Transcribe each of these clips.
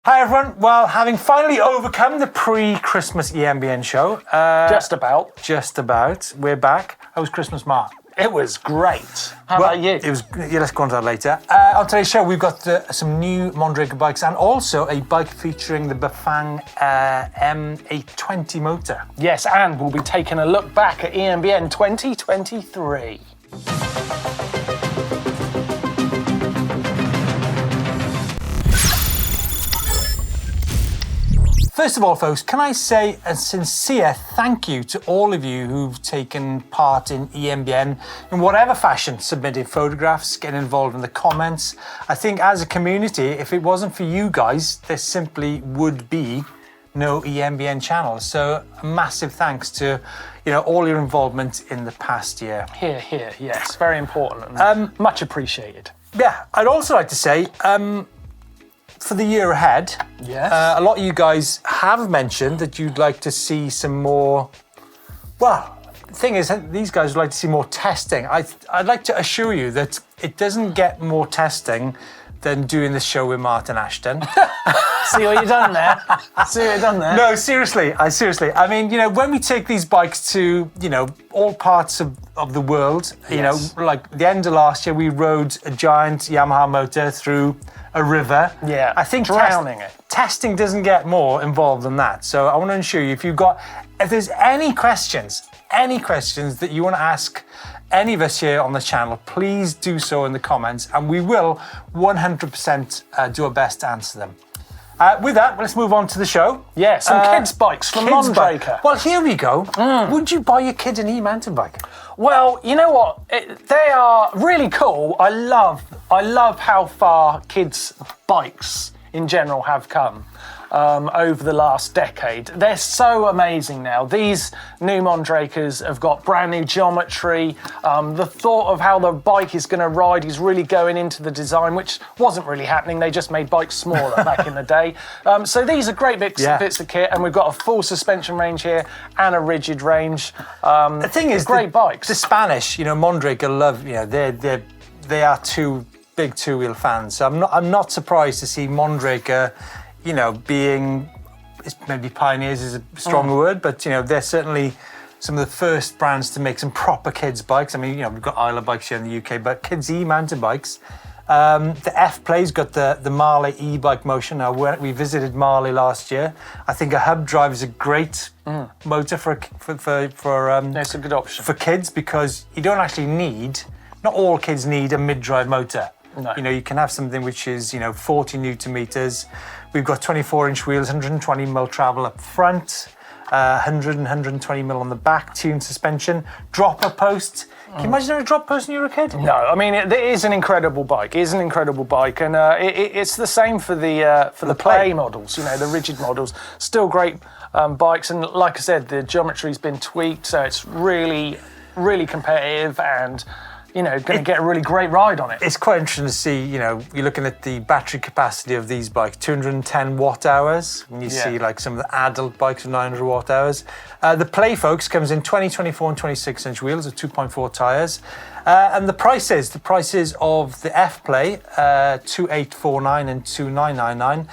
Hi everyone, well, having finally overcome the pre-Christmas EMBN show. Just about. We're back. How was Christmas, Mark? It was great. How about you? It was. Yeah, let's go on to that later. On today's show, we've got some new Mondraker bikes and also a bike featuring the Bafang M820 motor. Yes, and we'll be taking a look back at EMBN 2023. First of all, folks, can I say a sincere thank you to all of you who've taken part in EMBN in whatever fashion, submitted photographs, getting involved in the comments. I think as a community, if it wasn't for you guys, there simply would be no EMBN channel. So a massive thanks to all your involvement in the past year. Here, yes, very important and much appreciated. Yeah, I'd also like to say, for the year ahead, yes. A lot of you guys have mentioned that you'd like to see some more. Well, the thing is, these guys would like to see more testing. I'd like to assure you that it doesn't get more testing than doing this show with Martyn Ashton. See what you've done there? No, seriously. I mean, when we take these bikes to, all parts of the world, yes. Like the end of last year, we rode a giant Yamaha motor through a river. Yeah, I think drowning it. Testing doesn't get more involved than that. So I want to assure you, if there's any questions that you want to ask any of us here on the channel, please do so in the comments, and we will 100% do our best to answer them. With that, let's move on to the show. Yeah, some kids' bikes from Mondraker. Well, here we go. Would you buy your kid an e-mountain bike? Well, you know what? They are really cool. I love how far kids' bikes in general have come over the last decade. They're so amazing now. These new Mondrakers have got brand new geometry. The thought of how the bike is going to ride is really going into the design, which wasn't really happening. They just made bikes smaller back in the day. So these are great bits of kit, and we've got a full suspension range here and a rigid range. The thing is, great bikes. The Spanish, Mondraker love, they are two big two-wheel fans. So I'm not surprised to see Mondraker, being, maybe pioneers is a stronger word, but they're certainly some of the first brands to make some proper kids bikes. I mean, we've got Aiyo bikes here in the UK, but kids e-mountain bikes. The F-Play's got the Marley e-bike motion. Now, we visited Marley last year. I think a hub drive is a great motor for it's a good option for kids, because you don't actually not all kids need a mid-drive motor. No. You can have something which is 40 Newton meters. We've got 24-inch wheels, 120 mil travel up front, 100 and 120 mil on the back, tuned suspension, dropper post. Can you imagine having a drop post when you were a kid? No, I mean, it is an incredible bike. It is an incredible bike, and it's the same for the play models. The rigid models, still great bikes. And like I said, the geometry's been tweaked, so it's really, really competitive and. Going to get a really great ride on it. It's quite interesting to see, you're looking at the battery capacity of these bikes, 210 watt hours. When you see like some of the adult bikes with 900 watt hours. The Play, folks, comes in 20, 24 and 26-inch wheels with 2.4 tyres. And the prices of the F-Play, 2849 and 2999.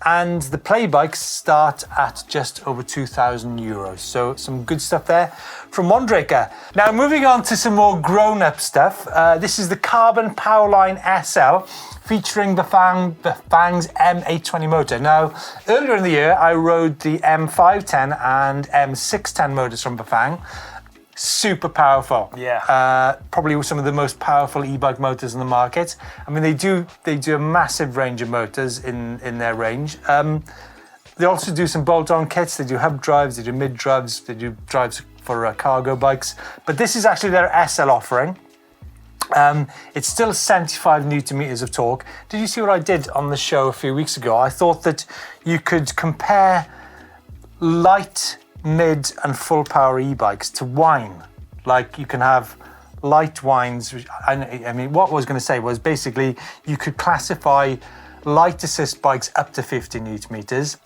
And the Play bikes start at just over €2,000. So some good stuff there from Mondraker. Now moving on to some more grown-up stuff. This is the Karbon PowerLine SL featuring Bafang's M820 motor. Now, earlier in the year, I rode the M510 and M610 motors from Bafang. Super powerful. Yeah. Probably some of the most powerful e-bike motors in the market. I mean, they do a massive range of motors in their range. They also do some bolt-on kits. They do hub drives, they do mid drives, they do drives for cargo bikes. But this is actually their SL offering. It's still 75 Newton meters of torque. Did you see what I did on the show a few weeks ago? I thought that you could compare light, mid and full power e-bikes to wine. Like you can have light wines. I mean, what I was going to say was basically you could classify light assist bikes up to 50 Newton meters,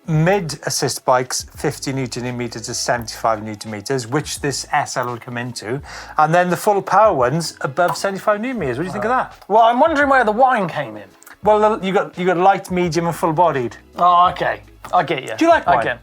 mid assist bikes 50 Newton meters to 75 Newton meters, which this SL will come into, and then the full power ones above 75 Newton meters. What do you think of that? Well, I'm wondering where the wine came in. Well, you got light, medium, and full-bodied. Oh, okay. I get you. Do you like wine?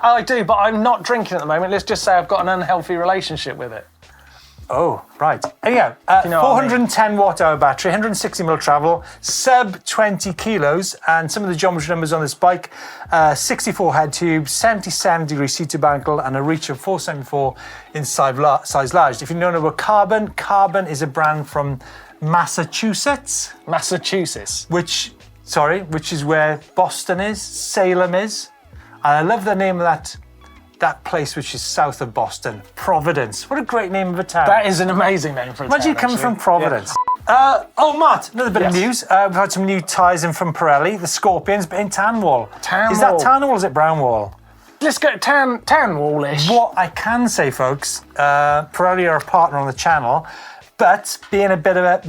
I do, but I'm not drinking at the moment. Let's just say I've got an unhealthy relationship with it. Oh, right. Anyhow, you know what I mean? 410 watt-hour battery, 160 mil travel, sub 20 kilos, and some of the geometry numbers on this bike, 64 head tube, 77-degree seat-to-bar angle, and a reach of 474 in size large. If you don't know about Karbon is a brand from Massachusetts. Which is where Boston is, Salem is. And I love the name of that place which is south of Boston, Providence. What a great name of a town. That is an amazing name for a town. Imagine you coming actually. from Providence. Yeah. Matt, another bit of news. We've had some new tyres in from Pirelli, the Scorpions, but in tan wall. Is that tan wall or is it brown wall? Let's go tan wall-ish. What I can say, folks, Pirelli are a partner on the channel, but being a bit of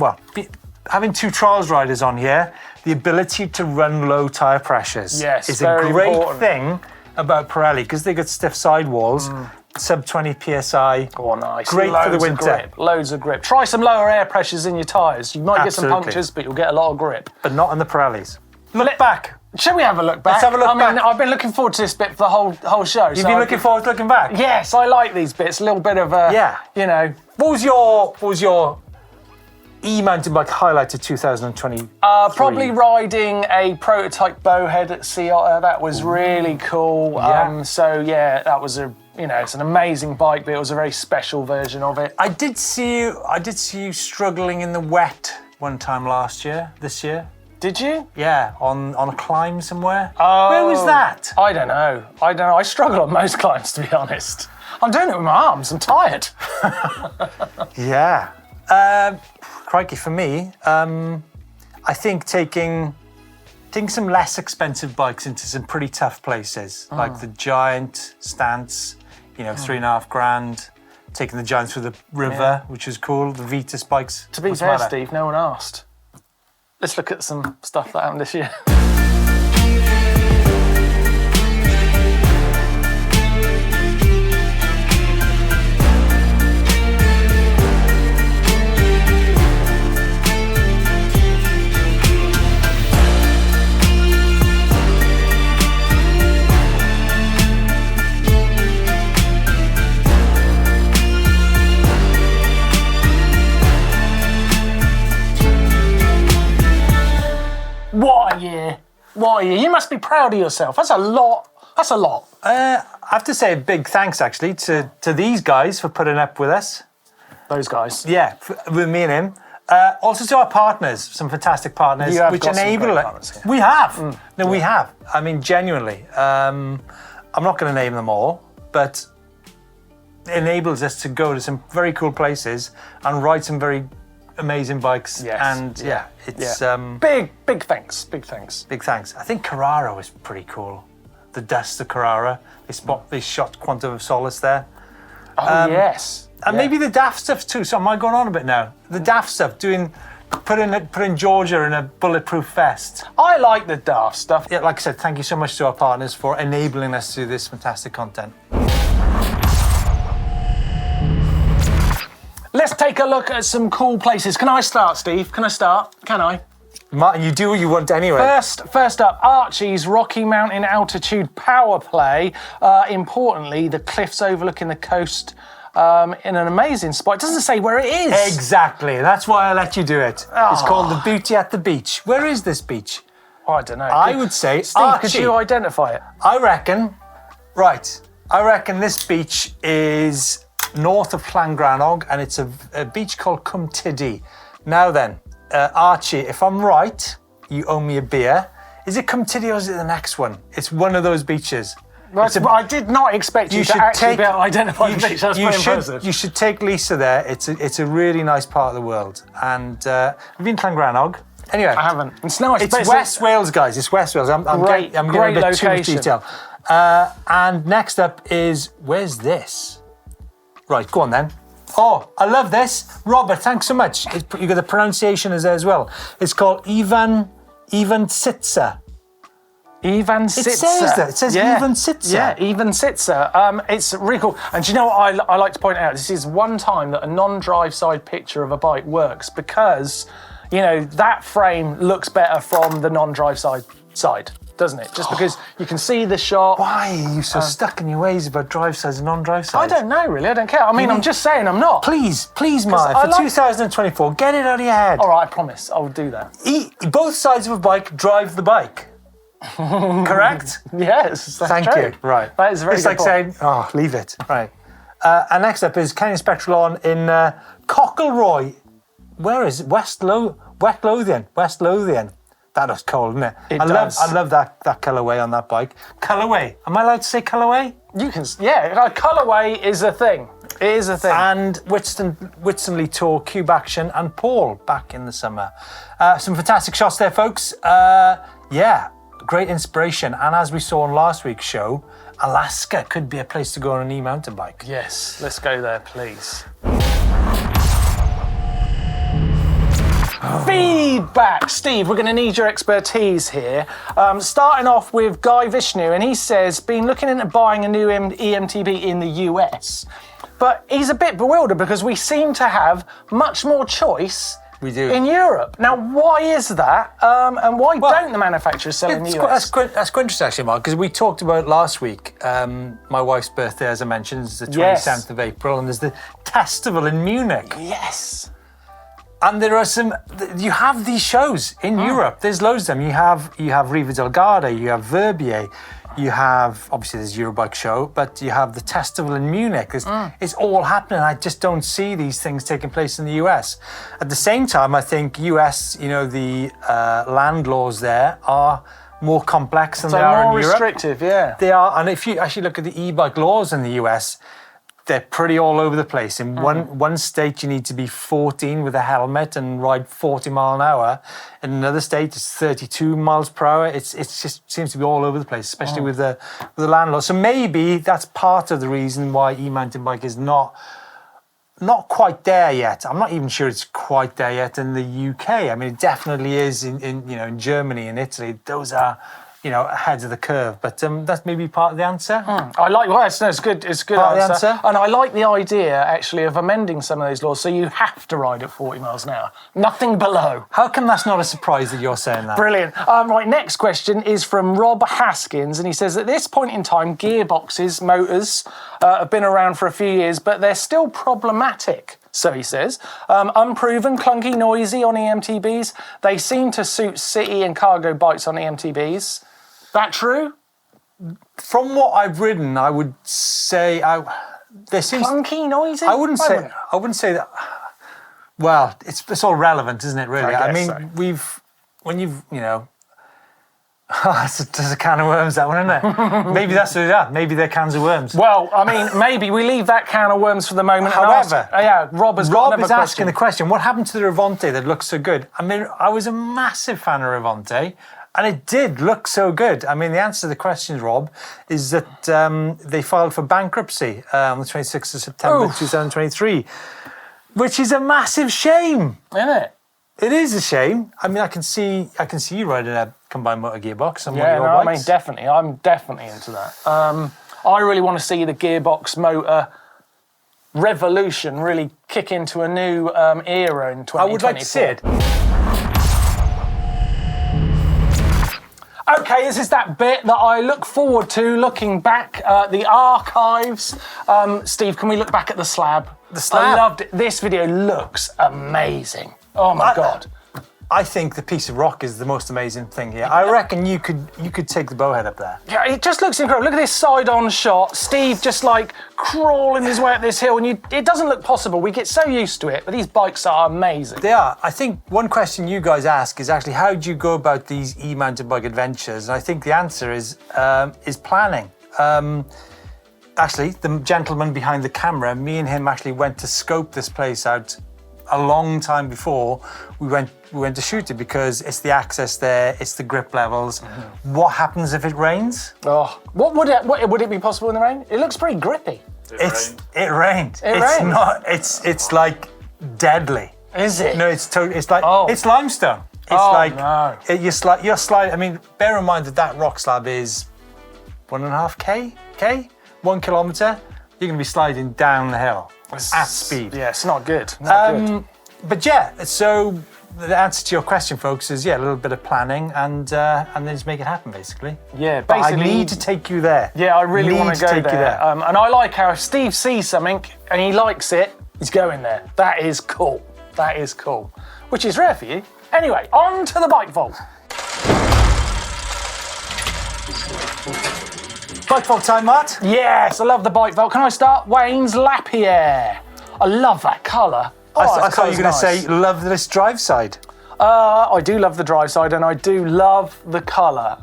having two trials riders on here, the ability to run low tyre pressures is a great thing about Pirelli, because they got stiff sidewalls, sub 20 psi. Oh, nice. Great for the winter. Loads of grip. Try some lower air pressures in your tyres. You might get some punctures, but you'll get a lot of grip. But not on the Pirellis. Look back. Shall we have a look back? Let's have a look back. I've been looking forward to this bit for the whole show. You've been looking forward to looking back? Yes, I like these bits. A little bit of What was your e-mountain bike highlight of 2020? Probably riding a prototype bowhead at Sea Otter. That was really cool. Yeah. That was it's an amazing bike, but it was a very special version of it. I did see you struggling in the wet one time this year. Did you? Yeah, on a climb somewhere. Oh, where was that? I don't know. I struggle on most climbs, to be honest. I'm doing it with my arms. I'm tired. Yeah. Crikey, for me, I think taking some less expensive bikes into some pretty tough places, like the Giant stance, $3,500. Taking the Giant through the river, which is cool. The Vitus bikes. To be fair, Steve, no one asked. Let's look at some stuff that happened this year. What a year. You must be proud of yourself. That's a lot. I have to say a big thanks, actually, to these guys for putting up with us. Those guys. Yeah, with me and him. Also to our partners, some fantastic partners, which enable it. We have. We have. I mean, genuinely. I'm not going to name them all, but it enables us to go to some very cool places and ride some very amazing bikes. It's big thanks. Big thanks. I think Carrara was pretty cool. The Dust of Carrara. They shot Quantum of Solace there. Yes. And maybe the daft stuff too. So am I going on a bit now? The daft stuff, putting Georgia in a bulletproof vest. I like the daft stuff. Yeah, like I said, thank you so much to our partners for enabling us to do this fantastic content. Let's take a look at some cool places. Can I start, Steve? Can I? Martyn, you do what you want anyway. First up, Archie's Rocky Mountain Altitude Power Play. Importantly, the cliffs overlooking the coast in an amazing spot. It doesn't say where it is. Exactly. That's why I let you do it. It's called the Beauty at the Beach. Where is this beach? Oh, I don't know. I would say, Steve, Archie, could you identify it? I reckon this beach is north of Llangrannog, and it's a beach called Cwm Tiddy. Now then, Archie, if I'm right, you owe me a beer. Is it Cwm Tiddy or is it the next one? It's one of those beaches. I did not expect you to actually be able to identify the beach. That's very impressive. You should take Lisa there. It's a really nice part of the world. And have you been to Llangrannog? Anyway, I haven't. It's nice. It's West Wales, guys. It's West Wales. I'm great getting a bit location. too much detail. And next up is, where's this? Right, go on then. Oh, I love this. Robert, thanks so much. You got the pronunciation is there as well. It's called Ivan Sitsa. Ivan Sitsa. It says that. It says Ivan Sitsa. Yeah, Ivan Sitsa. It's really cool. And do you know what I like to point out? This is one time that a non-drive side picture of a bike works, because you know, that frame looks better from the non-drive side, doesn't it? Just because you can see the shot. Why are you so stuck in your ways about drive sides and non-drive sides? I don't know, really. I don't care. I mean, I'm just saying I'm not. Please, Martyn, for 2024, get it out of your head. All right, I promise. I'll do that. Both sides of a bike drive the bike. Correct? Yes, that's Thank true. you. Right. That is a very It's good like point. saying, leave it. Right. And next up is Canyon Spectral in Cockleroy. Where is it? West Lothian. That was cold, isn't it? I love that colourway on that bike. Colourway. Am I allowed to say colourway? You can, yeah. Colourway is a thing. It is a thing. And Whitsunley Tour, Cube Action, and Paul back in the summer. Some fantastic shots there, folks. Great inspiration. And as we saw on last week's show, Alaska could be a place to go on an e-mountain bike. Yes, let's go there, please. Feedback. Steve, we're going to need your expertise here. Starting off with Guy Vishnu, and he says, been looking into buying a new eMTB in the US, but he's a bit bewildered because we seem to have much more choice We do. in Europe. Now, why is that? And why don't the manufacturers sell in the US? That's quite interesting, actually, Mark, because we talked about it last week. My wife's birthday, as I mentioned, is the 27th of April, and there's the Testival in Munich. Yes. And there are you have these shows in Europe. There's loads of them. You have Riva del Garda, you have Verbier, you have, obviously there's Eurobike show, but you have the Testival in Munich. It's all happening. I just don't see these things taking place in the US. At the same time, I think US, the land laws there are more complex than they are in more Europe. restrictive, yeah. They are, and if you actually look at the e-bike laws in the US, they're pretty all over the place. In one state, you need to be 14 with a helmet and ride 40 mile an hour. In another state, it's 32 miles per hour. It just seems to be all over the place, especially with the land law. So maybe that's part of the reason why e-mountain bike is not quite there yet. I'm not even sure it's quite there yet in the UK. I mean, it definitely is in Germany and Italy. Those are ahead of the curve, but that's maybe part of the answer. I like, it's good. It's a good Part of the answer. answer. And I like the idea actually of amending some of those laws so you have to ride at 40 miles an hour, nothing below. How come that's not a surprise that you're saying that? Brilliant. Right, next question is from Rob Haskins, and he says, at this point in time, gearboxes, motors have been around for a few years, but they're still problematic. So he says, unproven, clunky, noisy on eMTBs. They seem to suit city and cargo bikes on eMTBs. That true? From what I've ridden, I would say there seems Clunky, noisy? I wouldn't say that. Well, it's all relevant, isn't it? Really. I mean, there's a can of worms, that one, isn't it? Maybe that's what it is. Maybe they're cans of worms. Well, I mean, maybe we leave that can of worms for the moment. However, Rob is asking the question: what happened to the Revante that looks so good? I mean, I was a massive fan of Revante. And it did look so good. I mean, the answer to the question, Rob, is that they filed for bankruptcy on the 26th of September 2023, which is a massive shame. Isn't it? It is a shame. I mean, I can see you riding a combined motor gearbox on one of your bikes. I mean, definitely. I'm definitely into that. I really want to see the gearbox motor revolution really kick into a new era in 2024. I would like to see it. Okay, this is that bit that I look forward to, looking back at the archives. Steve, can we look back at the slab? The slab? I loved it. This video looks amazing. Oh my God. I think the piece of rock is the most amazing thing here. I reckon you could take the bowhead up there. Yeah, it just looks incredible. Look at this side-on shot. Steve just like crawling his way up this hill, and it doesn't look possible. We get so used to it, but these bikes are amazing. They are. I think one question you guys ask is actually how do you go about these e-mountain bike adventures? And I think the answer is planning. Actually, the gentleman behind the camera, me and him actually went to scope this place out a long time before we went to shoot it because it's the access there, it's the grip levels. Mm-hmm. What happens if it rains? Oh, what would it be possible in the rain? It looks pretty grippy. It rained. It's like deadly. Is it? No, it's it's limestone. It's you're sliding. I mean, bear in mind that rock slab is 1.5 1 kilometre. You're going to be sliding down the hill at speed. Yeah, it's not good. Not good. But yeah, so the answer to your question, folks, is a little bit of planning and then just make it happen, basically. Yeah, But I basically. need to take you there. Yeah, I really want to go take you there. And I like how if Steve sees something and he likes it, he's going there. That is cool. That is cool. Which is rare for you. Anyway, on to the bike vault. Bike vault time, Matt. Yes, I love the bike vault. Can I start? Wayne's Lapierre. I love that colour. I thought you were going to say love this drive side. I do love the drive side and I do love the colour.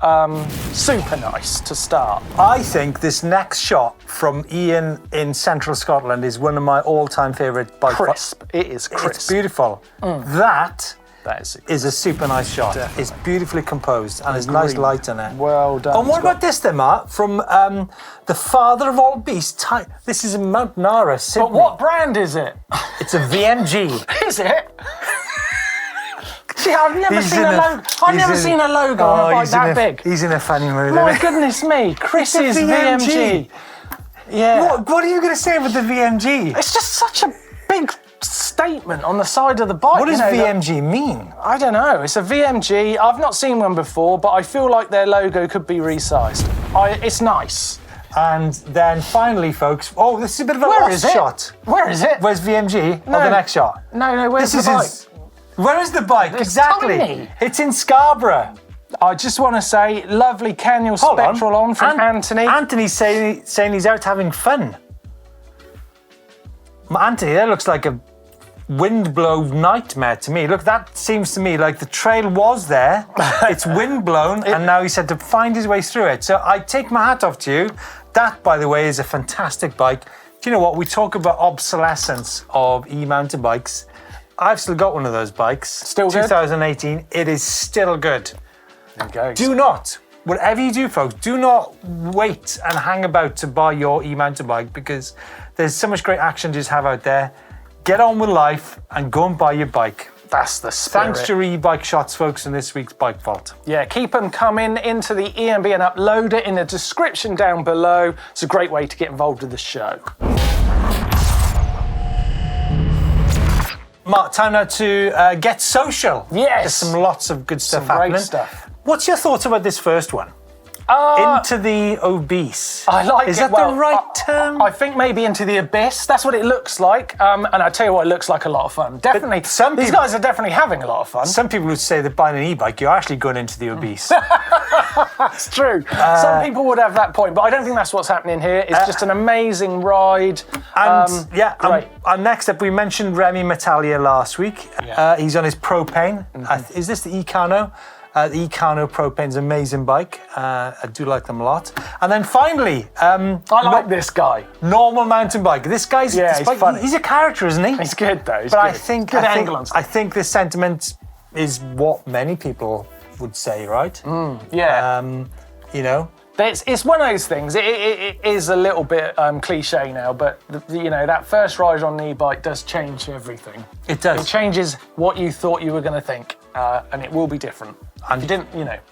Super nice to start. I think this next shot from Ian in central Scotland is one of my all-time favourite bike Crisp. It is crisp. It's beautiful. That That is a super nice shot. Definitely. It's beautifully composed and there's nice light in it. Well done. And what about this then, Mark? From the father of all beasts. This is in Mount Nara, Sydney. But what brand is it? It's a VMG. Is it? See, I've never He's seen in a a- logo. I've he's never in- seen a logo on a bike that big. He's in a funny mood. My isn't he? goodness me, Chris's It's a VMG. VMG. Yeah. What are you going to say with the VMG? It's just such a big statement on the side of the bike. What does you know, VMG mean? I don't know. It's a VMG. I've not seen one before, but I feel like their logo could be resized. It's nice. And then finally, folks, this is a bit of a Where lost is it? shot. Where is it? Where's VMG? No. Or the next shot? No, where's This the bike? is where is the bike? It's exactly. tiny. It's in Scarborough. I just want to say, lovely Canyon Hold Spectral on from Anthony. Anthony's saying he's out having fun. Anthony, that looks like a wind-blown nightmare to me. Look, that seems to me like the trail was there, it's wind-blown, and now he's had to find his way through it. So I take my hat off to you. That, by the way, is a fantastic bike. Do you know what? We talk about obsolescence of e-mountain bikes. I've still got one of those bikes. Still good? 2018. It is still good. There you go. Do not, whatever you do, folks, do not wait and hang about to buy your e-mountain bike because there's so much great action to just have out there. Get on with life and go and buy your bike. That's the spirit. Thanks to your e-bike shots, folks, in this week's Bike Vault. Yeah, keep them coming into the EMBN uploader in the description down below. It's a great way to get involved with the show. Mark, time now to get social. Yes. There's lots of good stuff Some great happening. stuff. What's your thoughts about this first one? Into the obese. I like Is it. that the right term? I think maybe into the abyss. That's what it looks like. And I tell you what, it looks like a lot of fun. Definitely. These guys are definitely having a lot of fun. Some people would say that buying an e-bike, you're actually going into the obese. That's true. Some people would have that point, but I don't think that's what's happening here. It's just an amazing ride. And great. And next up, we mentioned Remy Metalia last week. Yeah. He's on his propane. Is this the Ecano? The Ecano propane's an amazing bike. I do like them a lot. And then finally, I like this guy. normal mountain bike. This guy's Yeah, this he's bike, funny. He's a character, isn't he? He's good though. He's But good. Good angle and stuff. I think this sentiment is what many people would say, right? Yeah. You know. It's one of those things. It is a little bit cliche now, but that first ride on the e-bike does change everything. It does. It changes what you thought you were going to think, and it will be different. And if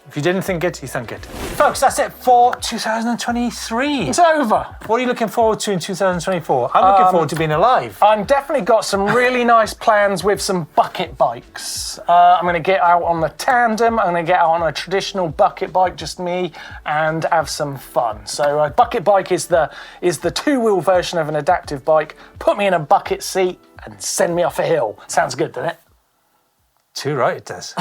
If you didn't think it, you think it. Folks, that's it for 2023. it's over. What are you looking forward to in 2024? I'm looking forward to being alive. I've definitely got some really nice plans with some bucket bikes. I'm going to get out on the tandem. I'm going to get out on a traditional bucket bike, just me, and have some fun. So a bucket bike is the two-wheel version of an adaptive bike. Put me in a bucket seat and send me off a hill. Sounds good, doesn't it? Too right, it does.